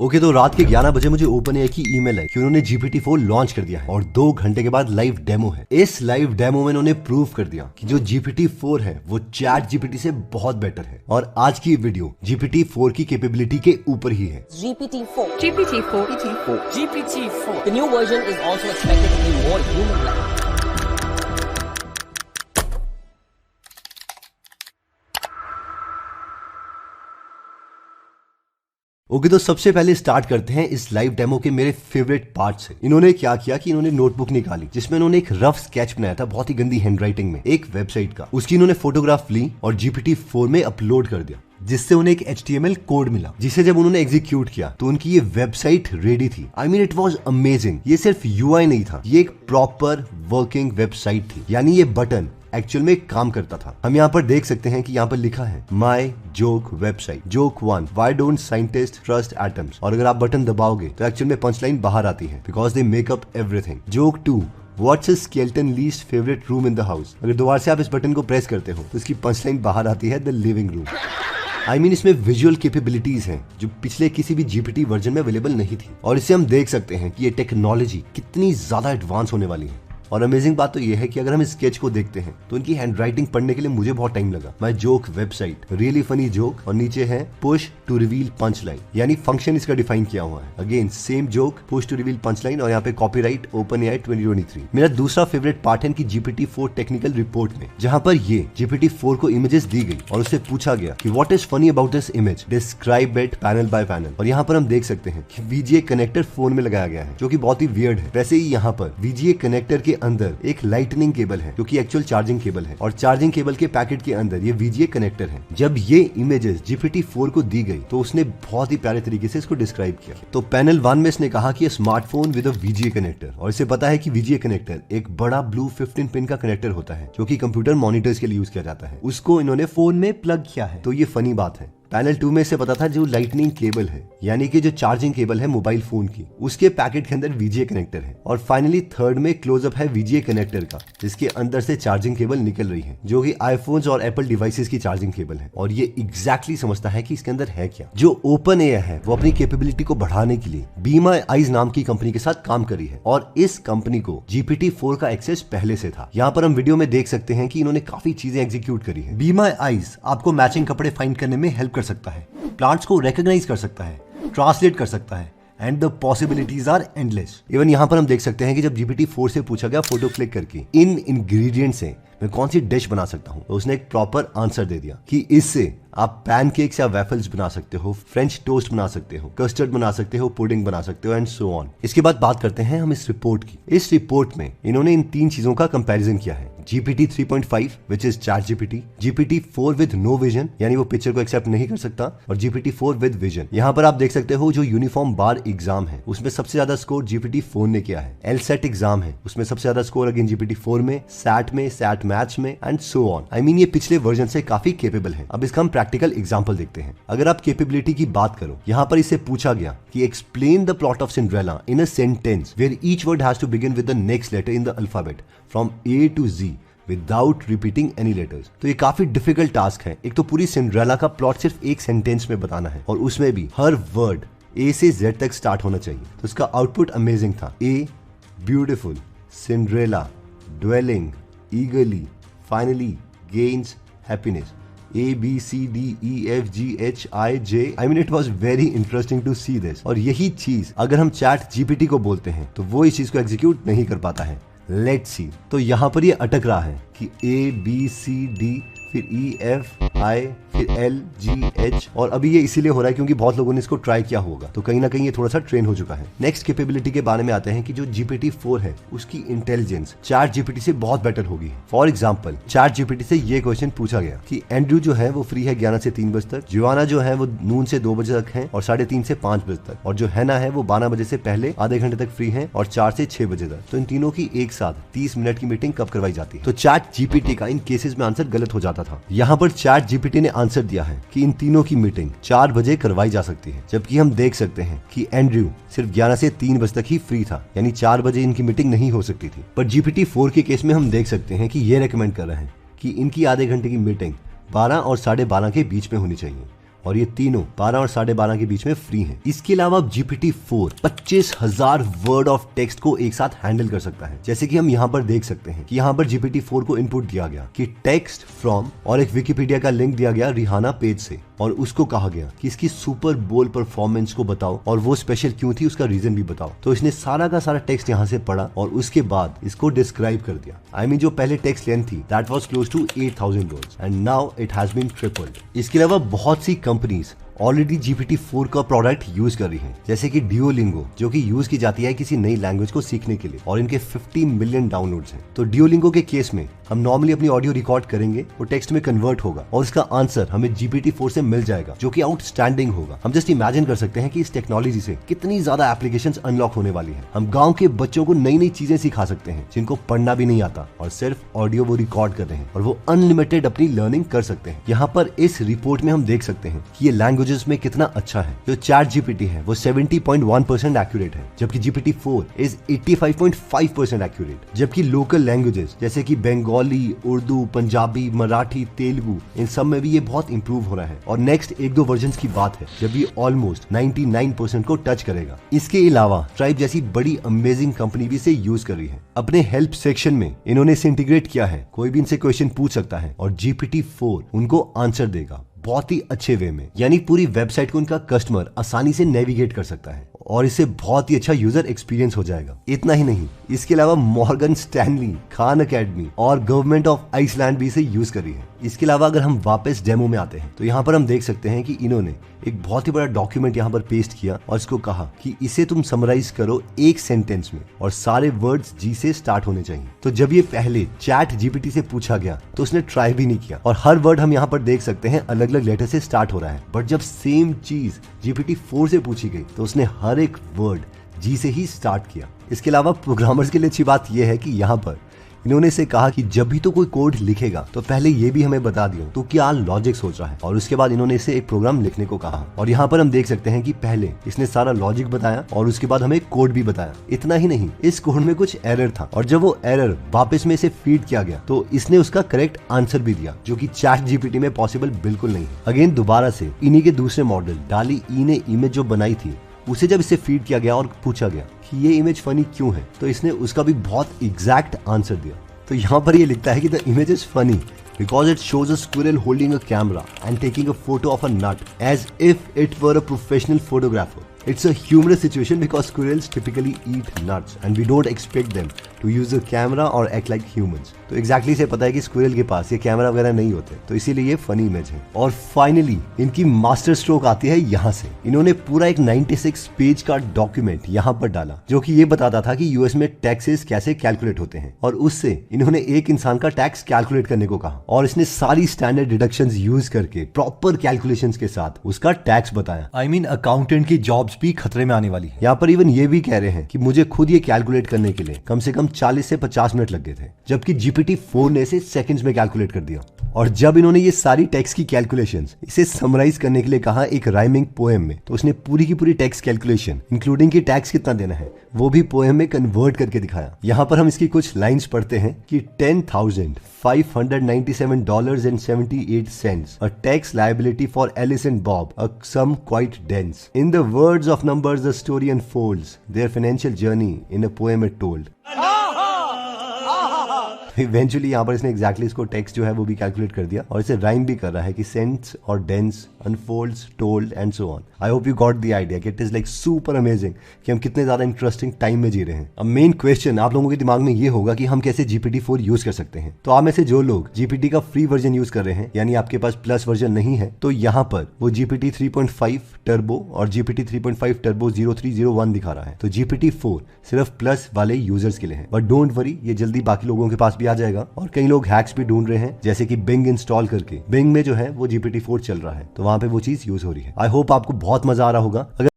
Okay, तो रात के 11 बजे मुझे OpenAI की ईमेल है कि उन्होंने GPT-4 लॉन्च कर दिया है और 2 घंटे के बाद लाइव डेमो है। इस लाइव डेमो में उन्होंने प्रूव कर दिया कि जो GPT-4 है वो ChatGPT से बहुत बेटर है और आज की वीडियो GPT-4 की कैपेबिलिटी के ऊपर ही है। GPT-4. The new version is also expected to be more human-like. Okay, तो सबसे पहले स्टार्ट करते हैं इस लाइव डेमो के मेरे फेवरेट पार्ट से। इन्होंने क्या किया कि इन्होंने नोटबुक निकाली जिसमें इन्होंने एक रफ स्केच बनाया था बहुत ही गंदी हैंडराइटिंग में एक वेबसाइट का। उसकी इन्होंने फोटोग्राफ ली और GPT-4 में अपलोड कर दिया, जिससे उन्हें एक HTML कोड मिला, जिसे जब उन्होंने एग्जीक्यूट किया तो उनकी ये वेबसाइट रेडी थी। I mean it was amazing. ये सिर्फ UI नहीं था, ये एक प्रॉपर वर्किंग वेबसाइट थी, यानी ये बटन एक्चुअल में काम करता था। हम यहाँ पर देख सकते हैं कि यहाँ पर लिखा है my joke website, joke 1, why don't scientist trust atoms. और अगर आप बटन दबाओगे तो एक्चुअल में पंच लाइन बाहर आती है, because they make up everything. Joke 2, what's skeleton least favourite room in the house. अगर दोबारा से आप इस बटन को प्रेस करते हो तो इसकी पंच लाइन बाहर आती है, the living room. I mean इसमें विजुअल कैपेबिलिटीज हैं जो पिछले किसी भी GPT वर्जन में अवेलेबल नहीं थी, और इससे हम देख सकते हैं कि ये टेक्नोलॉजी कितनी ज्यादा एडवांस होने वाली है। और अमेजिंग बात तो ये है कि अगर हम इस स्केच को देखते हैं तो इनकी हैंडराइटिंग पढ़ने के लिए मुझे बहुत टाइम लगा। My joke website, really funny joke, और नीचे है push to reveal punch line, यानी फंक्शन इसका डिफाइन किया हुआ है। Again same joke, push to reveal punch line, और यहाँ पे कॉपीराइट OpenAI 2023। मेरा दूसरा फेवरेट पार्ट है कि GPT-4 टेक्निकल रिपोर्ट में, जहाँ पर ये GPT-4 को इमेजेस दी गई और उससे पूछा गया कि what is funny about this image, describe it panel bye panel. और यहाँ पर हम देख सकते हैं कि VGA कनेक्टर फोन में लगाया गया है, जो कि बहुत ही वियर्ड है। वैसे ही यहाँ पर VGA कनेक्टर के अंदर एक लाइटनिंग केबल है जो कि एक्चुअल चार्जिंग केबल है, और चार्जिंग केबल के पैकेट के अंदर ये VGA कनेक्टर है। जब ये इमेजेस GPT-4 को दी गई तो उसने बहुत ही प्यारे तरीके से इसको डिस्क्राइब किया। तो पैनल 1 में इसने कहा कि smartphone with a VGA connector, और इसे पता है कि VGA कनेक्टर एक बड़ा ब्लू 15 पिन का कनेक्टर होता है जो कि कंप्यूटर मॉनिटर्स के लिए यूज किया जाता है। उसको इन्होंने फोन में प्लग किया है। तो ये फनी बात है। पैनल 2 में से पता था जो लाइटनिंग केबल है, यानी कि जो चार्जिंग केबल है मोबाइल फोन की, उसके पैकेट के अंदर VGA कनेक्टर है। और फाइनली थर्ड में क्लोजअप है VGA कनेक्टर का, जिसके अंदर से चार्जिंग केबल निकल रही है, जो कि आईफोन्स और एप्पल डिवाइसेस की चार्जिंग केबल है। और ये एग्जैक्टली समझता है कि इसके अंदर है क्या। जो OpenAI है वो अपनी कैपेबिलिटी को बढ़ाने के लिए Be My Eyes नाम की कंपनी के साथ काम करी है, और इस कंपनी को GPT-4 का एक्सेस पहले से था। यहाँ पर हम वीडियो में देख सकते हैं कि इन्होंने काफी चीजें एग्जीक्यूट करी है। Be My Eyes आपको मैचिंग कपड़े फाइंड करने में हेल्प कर सकता है, प्लांट्स को रिकॉग्नाइज कर सकता है, ट्रांसलेट कर सकता है, and the possibilities are endless. Even यहाँ पर हम देख सकते हैं कि जब GPT-4 से पूछा गया फोटो क्लिक करके इन इंग्रेडिएंट से मैं कौन सी डिश बना सकता हूँ, तो उसने एक प्रॉपर आंसर दे दिया कि इससे आप पैनकेक्स या वेफल्स बना सकते हो, फ्रेंच टोस्ट बना सकते हो, कस्टर्ड बना सकते हो, पुडिंग बना सकते हो, एंड सो ऑन। इसके बाद बात करते हैं हम इस रिपोर्ट की। इस रिपोर्ट में इन्होंने इन 3 चीजों का कंपैरिजन किया है। GPT 3.5 which is ChatGPT, GPT-4 with no vision, यानी वो पिक्चर को एक्सेप्ट नहीं कर सकता, और GPT-4 विद विजन। यहाँ पर आप देख सकते हो जो यूनिफॉर्म बार एग्जाम है उसमें सबसे ज्यादा स्कोर GPT-4 ने किया है। LSAT एग्जाम है उसमें सबसे ज्यादा स्कोर अगेन GPT-4 में, SAT में, SAT मैथ्स में, and so on. I mean ये पिछले वर्जन से काफी केपेबल है। अब इसका हम प्रैक्टिकल एग्जांपल देखते हैं। अगर आप कैपेबिलिटी की बात करो, यहाँ पर इससे पूछा गया कि explain the plot of Cinderella in a sentence where each word has to begin with the next letter in the alphabet from A to Z without repeating any letters. तो ये काफी डिफिकल्ट टास्क है। एक तो पूरी Cinderella का plot सिर्फ एक सेंटेंस में बताना है, और उसमें भी हर वर्ड A से Z तक स्टार्ट होना चाहिए। तो इसका आउटपुट अमेजिंग था। A beautiful, Cinderella, dwelling, ईगरली, finally gains happiness, A B C D E F G H I J। I mean it was very interesting to see this। और यही चीज अगर हम ChatGPT को बोलते हैं तो वो इस चीज को एग्जीक्यूट नहीं कर पाता है। Let's see. तो यहाँ पर ये अटक रहा है कि A B C D फिर E F I फिर L G H, और अभी ये इसीलिए हो रहा है क्योंकि बहुत लोगों ने इसको ट्राई किया होगा, तो कहीं ना कहीं ये थोड़ा सा ट्रेन हो चुका है। नेक्स्ट कैपेबिलिटी के बारे में आते हैं कि जो GPT-4 है उसकी इंटेलिजेंस ChatGPT से बहुत बेटर होगी। फॉर एग्जाम्पल ChatGPT से ये क्वेश्चन पूछा गया कि एंड्रू जो है वो फ्री है 11 से 3 बजे तक, जोआना जो है वो नून से 2 बजे तक है और 3:30 से 5 बजे तक, और जो हैना है वो 12 बजे से पहले आधे घंटे तक फ्री है और 4 से 6 बजे तक। तो इन तीनों की एक साथ 30 मिनट की मीटिंग कब करवाई जाती है? तो ChatGPT का इन केसेस में आंसर गलत हो जाता था। यहाँ पर ChatGPT ने आंसर दिया है कि इन तीनों की मीटिंग 4 बजे करवाई जा सकती है, जबकि हम देख सकते हैं कि एंड्रयू सिर्फ 11 से 3 बजे तक ही फ्री था, यानी 4 बजे इनकी मीटिंग नहीं हो सकती थी। पर GPT-4 के केस में हम देख सकते हैं कि ये रेकमेंड कर रहे हैं कि इनकी आधे घंटे की मीटिंग 12 और 12:30 के बीच में होनी चाहिए। और ये तीनों 12 और 12.5 के बीच में फ्री हैं। इसके अलावा अब GPT-4 25,000 वर्ड ऑफ टेक्स्ट को एक साथ हैंडल कर सकता है। जैसे कि हम यहाँ पर देख सकते हैं कि यहाँ पर GPT-4 को इनपुट दिया गया कि टेक्स्ट फ्रॉम और एक विकिपीडिया का लिंक दिया गया रिहाना पेज से, और उसको कहा गया कि इसकी सुपर बोल परफॉर्मेंस को बताओ और वो स्पेशल क्यों थी उसका रीजन भी बताओ। तो इसने सारा का सारा टेक्स्ट यहाँ से पढ़ा और उसके बाद इसको डिस्क्राइब कर दिया। I mean, जो पहले टेक्स्ट लेंथ थी that was close to 8,000 words and now it has been tripled. इसके अलावा बहुत सी कंपनीज ऑलरेडी GPT-4 का प्रोडक्ट यूज कर रही है, जैसे कि Duolingo, जो कि यूज की जाती है किसी नई लैंग्वेज को सीखने के लिए, और इनके 50 मिलियन डाउनलोड्स हैं। तो Duolingo के केस में हम नॉर्मली अपनी ऑडियो रिकॉर्ड करेंगे, वो टेक्स्ट में कन्वर्ट होगा और इसका आंसर हमें GPT-4 से मिल जाएगा, जो कि आउटस्टैंडिंग होगा। हम जस्ट इमेजिन कर सकते हैं कि इस टेक्नोलॉजी से कितनी ज्यादा एप्लीकेशंस अनलॉक होने वाली है। हम गाँव के बच्चों को नई नई चीजें सिखा सकते हैं जिनको पढ़ना भी नहीं आता, और सिर्फ ऑडियो वो रिकॉर्ड कर रहे हैं और वो अनलिमिटेड अपनी लर्निंग कर सकते हैं। यहाँ पर इस रिपोर्ट में हम देख सकते हैं कि ये लैंग्वेजेस में कितना अच्छा है। जो ChatGPT है वो 70.1% एक्यूरेट है, जबकि GPT-4 इज 85.5% एक्यूरेट। जबकि लोकल लैंग्वेजेस जैसे कि बंगाली, उर्दू, पंजाबी, मराठी, तेलुगु, इन सब में भी ये बहुत इंप्रूव हो रहा है। और नेक्स्ट 1-2 वर्जन की बात है जब ये ऑलमोस्ट 99% को टच करेगा। इसके अलावा ट्राइब जैसी बड़ी अमेजिंग कंपनी भी इसे यूज कर रही है। अपने हेल्प सेक्शन में इन्होंने इसे इंटीग्रेट किया है, कोई भी इनसे क्वेश्चन पूछ सकता है और GPT-4 उनको आंसर देगा बहुत ही अच्छे वे में। यानी पूरी वेबसाइट को उनका कस्टमर आसानी से नेविगेट कर सकता है और इससे बहुत ही अच्छा यूजर एक्सपीरियंस हो जाएगा। इतना ही नहीं, इसके अलावा मॉर्गन स्टैनली, खान अकेडमी और गवर्नमेंट ऑफ आइसलैंड भी इसे यूज कर रही है। इसके अलावा अगर हम वापस डेमो में आते हैं तो यहाँ पर हम देख सकते हैं कि इन्होंने एक बहुत ही बड़ा डॉक्यूमेंट यहाँ पर पेस्ट किया और इसको कहा कि इसे तुम समराइज करो एक सेंटेंस में और सारे वर्ड्स जी से स्टार्ट होने चाहिए। तो जब ये पहले ChatGPT से पूछा गया तो उसने ट्राई भी नहीं किया और हर वर्ड हम यहाँ पर देख सकते हैं अलग अलग लेटर से स्टार्ट हो रहा है। बट जब सेम चीज GPT-4 से पूछी गई तो उसने हर एक वर्ड जी से ही स्टार्ट किया। इसके अलावा प्रोग्रामर्स के लिए अच्छी बात यह है कि यहाँ पर इन्होंने इसे कहा कि जब भी तो कोई कोड लिखेगा तो पहले ये भी हमें बता दियो तो क्या लॉजिक सोच रहा है, और उसके बाद इन्होंने इसे एक प्रोग्राम लिखने को कहा। और यहाँ पर हम देख सकते हैं कि पहले इसने सारा लॉजिक बताया और उसके बाद हमें कोड भी बताया। इतना ही नहीं, इस कोड में कुछ एरर था और जब वो एरर वापस में इसे फीड किया गया तो इसने उसका करेक्ट आंसर भी दिया, जो कि ChatGPT में पॉसिबल बिल्कुल नहीं है। अगेन दोबारा से इन्हीं के दूसरे मॉडल DALL-E ने इमेज जो बनाई थी उसे जब इसे फीड किया गया और पूछा गया कि ये इमेज फनी क्यों है, तो इसने उसका भी बहुत एग्जैक्ट आंसर दिया। तो यहाँ पर ये लिखता है कि the image is funny because it shows a squirrel holding a camera and taking a photo of a nut as if it were a professional photographer. It's a humorous situation because squirrels typically eat nuts and we don't expect them to use a camera or act like humans. तो exactly से पता है कि squirrel के पास ये camera वगैरह नहीं होते, तो इसीलिए ये फनी इमेज है। और फाइनली इनकी मास्टर स्ट्रोक आती है यहाँ से। इन्होंने पूरा एक 96 पेज का डॉक्यूमेंट यहाँ पर डाला जो कि ये बताता था कि यूएस में टैक्सेस कैसे कैलकुलेट होते हैं, और उससे इन्होंने एक इंसान का टैक्स कैलकुलेट करने को कहा और इसने सारी स्टैंडर्ड डिडक्शंस यूज करके प्रॉपर कैलकुलेशंस के साथ उसका टैक्स बताया। I mean, अकाउंटेंट की जॉब्स भी खतरे में आने वाली है। यहाँ पर इवन ये भी कह रहे हैं कि मुझे खुद ये कैलकुलेट करने के लिए कम से कम 40 से 50 मिनट लग गए थे, जबकि GPT-4 ने इसे सेकंड्स में कैलकुलेट कर दिया। और जब इन्होंने ये सारी टेक्स्ट की कैलकुलेशंस इसे समराइज करने के लिए कहा एक राइमिंग पोएम में, तो उसने पूरी की पूरी टेक्स्ट कैलकुलेशन इंक्लूडिंग कि टैक्स कितना देना है वो भी पोएम में कन्वर्ट करके दिखाया। यहाँ पर हम इसकी कुछ लाइंस पढ़ते हैं कि $10,597.78 a tax liability for Alice and Bob, a sum quite dense. In the words of numbers, the story unfolds their financial journey in a poem it told. Eventually यहाँ पर इसने एग्जैक्टली इसको टेक्स्ट जो है वो भी कैलकुलेट कर दिया और इसे राइम भी कर रहा है कि सेंस और dense, unfolds, told and so on. I hope you got the idea कि it is like super amazing कि हम कितने ज्यादा इंटरेस्टिंग टाइम में जी रहे हैं। अब मेन क्वेश्चन आप लोगों के दिमाग में ये होगा कि हम कैसे GPT-4 यूज कर सकते हैं। तो आप में से जो लोग GPT का फ्री वर्जन यूज कर रहे हैं, यानी आपके पास प्लस वर्जन नहीं है, तो यहाँ पर वो GPT 3.5 टर्बो और GPT 3.5 टर्बो 0301 दिखा रहा है। तो GPT-4 सिर्फ प्लस वाले यूजर्स के लिए है, बट डोंट वरी, ये जल्दी बाकी लोगों के पास भी आ जाएगा। और कई लोग हैक्स भी ढूंढ रहे हैं, जैसे कि Bing इंस्टॉल करके Bing में जो है वो GPT-4 चल रहा है, तो वहां पे वो चीज यूज हो रही है। आई होप आपको बहुत मजा आ रहा होगा। अगर